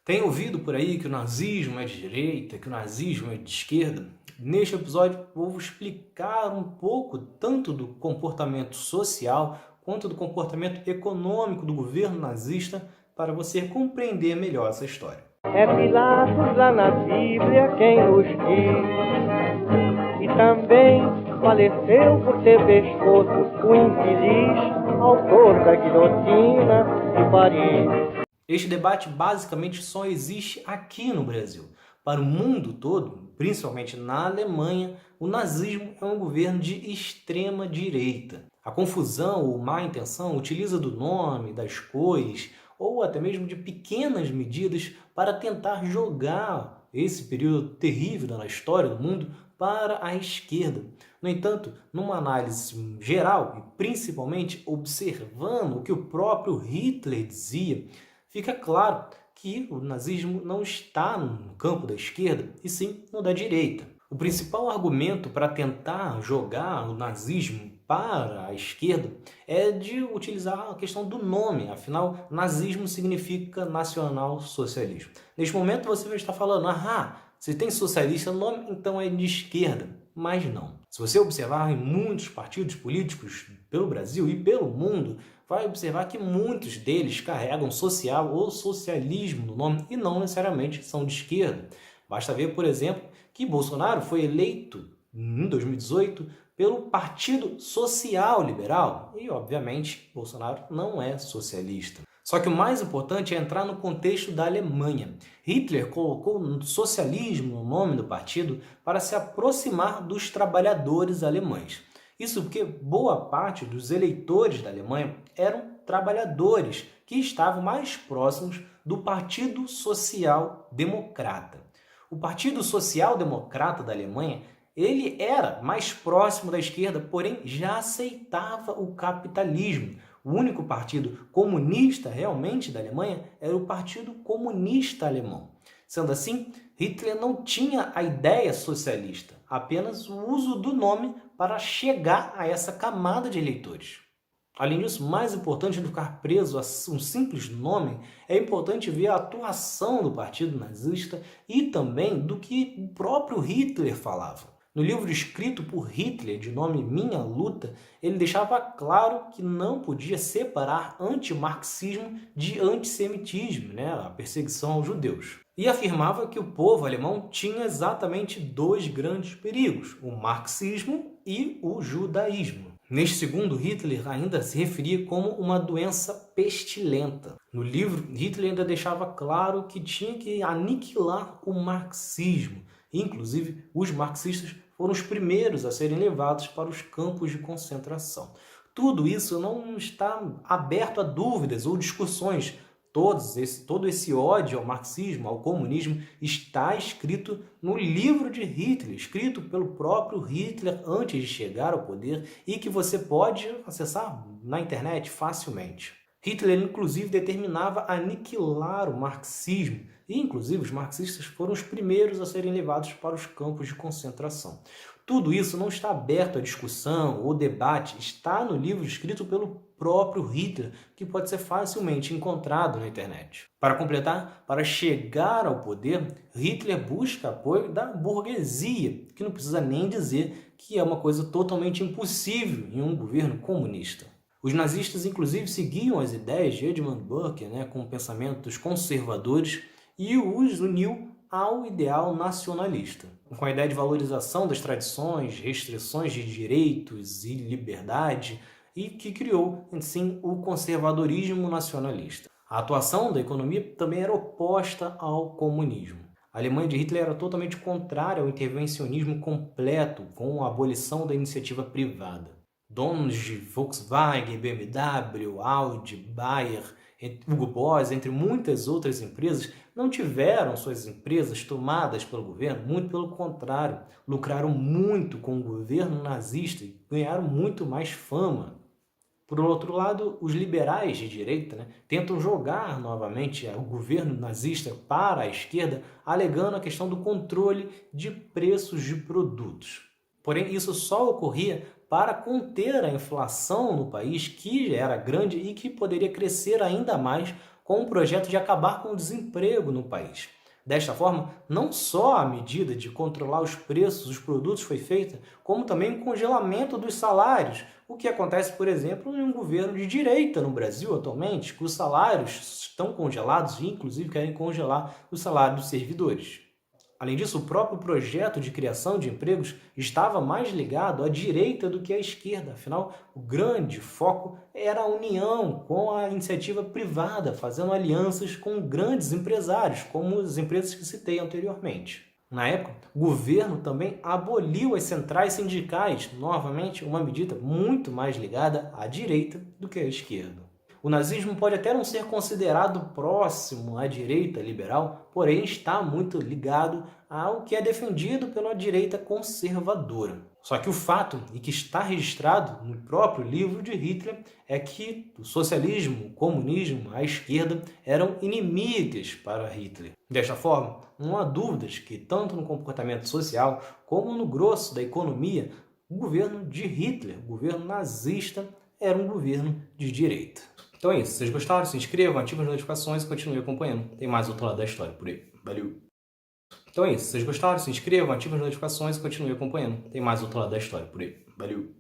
Tem ouvido por aí que o nazismo é de direita, que o nazismo é de esquerda? Neste episódio vou explicar um pouco tanto do comportamento social quanto do comportamento econômico do governo nazista para você compreender melhor essa história. É Pilatos lá na Bíblia quem nos diz, e também faleceu por ter pescoço o infeliz autor da guilhotina de Paris. Este debate basicamente só existe aqui no Brasil. Para o mundo todo, principalmente na Alemanha, o nazismo é um governo de extrema direita. A confusão ou má intenção utiliza do nome, das cores ou até mesmo de pequenas medidas para tentar jogar esse período terrível na história do mundo para a esquerda. No entanto, numa análise geral e principalmente observando o que o próprio Hitler dizia, fica claro que o nazismo não está no campo da esquerda, e sim no da direita. O principal argumento para tentar jogar o nazismo para a esquerda é de utilizar a questão do nome, afinal, nazismo significa nacional-socialismo. Neste momento você vai estar falando, se tem socialista no nome, então é de esquerda. Mas não. Se você observar em muitos partidos políticos pelo Brasil e pelo mundo, vai observar que muitos deles carregam social ou socialismo no nome e não necessariamente são de esquerda. Basta ver, por exemplo, que Bolsonaro foi eleito em 2018 pelo Partido Social Liberal e, obviamente, Bolsonaro não é socialista. Só que o mais importante é entrar no contexto da Alemanha. Hitler colocou socialismo no nome do partido para se aproximar dos trabalhadores alemães. Isso porque boa parte dos eleitores da Alemanha eram trabalhadores que estavam mais próximos do Partido Social Democrata. O Partido Social Democrata da Alemanha, ele era mais próximo da esquerda, porém já aceitava o capitalismo. O único partido comunista realmente da Alemanha era o Partido Comunista Alemão. Sendo assim, Hitler não tinha a ideia socialista, apenas o uso do nome para chegar a essa camada de eleitores. Além disso, mais importante do que ficar preso a um simples nome, é importante ver a atuação do partido nazista e também do que o próprio Hitler falava. No livro escrito por Hitler, de nome Minha Luta, ele deixava claro que não podia separar antimarxismo de antissemitismo, a perseguição aos judeus. E afirmava que o povo alemão tinha exatamente dois grandes perigos, o marxismo e o judaísmo. Neste segundo, Hitler ainda se referia como uma doença pestilenta. No livro, Hitler ainda deixava claro que tinha que aniquilar o marxismo. Inclusive, os marxistas foram os primeiros a serem levados para os campos de concentração. Tudo isso não está aberto a dúvidas ou discussões. Todo esse ódio ao marxismo, ao comunismo, está escrito no livro de Hitler, escrito pelo próprio Hitler antes de chegar ao poder e que você pode acessar na internet facilmente. Hitler, inclusive, determinava aniquilar o marxismo e, inclusive, os marxistas foram os primeiros a serem levados para os campos de concentração. Tudo isso não está aberto à discussão ou debate, está no livro escrito pelo próprio Hitler, que pode ser facilmente encontrado na internet. Para completar, para chegar ao poder, Hitler busca apoio da burguesia, que não precisa nem dizer que é uma coisa totalmente impossível em um governo comunista. Os nazistas, inclusive, seguiam as ideias de Edmund Burke, com pensamentos conservadores, e os uniu ao ideal nacionalista, com a ideia de valorização das tradições, restrições de direitos e liberdade, e que criou, assim, o conservadorismo nacionalista. A atuação da economia também era oposta ao comunismo. A Alemanha de Hitler era totalmente contrária ao intervencionismo completo, com a abolição da iniciativa privada. Donos de Volkswagen, BMW, Audi, Bayer, Hugo Boss, entre muitas outras empresas, não tiveram suas empresas tomadas pelo governo, muito pelo contrário, lucraram muito com o governo nazista e ganharam muito mais fama. Por outro lado, os liberais de direita tentam jogar novamente o governo nazista para a esquerda, alegando a questão do controle de preços de produtos. Porém, isso só ocorria para conter a inflação no país, que era grande e que poderia crescer ainda mais com o projeto de acabar com o desemprego no país. Desta forma, não só a medida de controlar os preços dos produtos foi feita, como também o congelamento dos salários, o que acontece, por exemplo, em um governo de direita no Brasil atualmente, que os salários estão congelados e, inclusive, querem congelar o salário dos servidores. Além disso, o próprio projeto de criação de empregos estava mais ligado à direita do que à esquerda. Afinal, o grande foco era a união com a iniciativa privada, fazendo alianças com grandes empresários, como as empresas que citei anteriormente. Na época, o governo também aboliu as centrais sindicais, novamente uma medida muito mais ligada à direita do que à esquerda. O nazismo pode até não ser considerado próximo à direita liberal, porém está muito ligado ao que é defendido pela direita conservadora. Só que o fato, e que está registrado no próprio livro de Hitler, é que o socialismo, o comunismo, a esquerda eram inimigas para Hitler. Desta forma, não há dúvidas que tanto no comportamento social como no grosso da economia, o governo de Hitler, o governo nazista, era um governo de direita. Então é isso. Se vocês gostaram, se inscrevam, ativem as notificações e continuem acompanhando. Tem mais outro lado da história por aí. Valeu! Então é isso. Se vocês gostaram, se inscrevam, ativem as notificações e continuem acompanhando. Tem mais outro lado da história por aí. Valeu!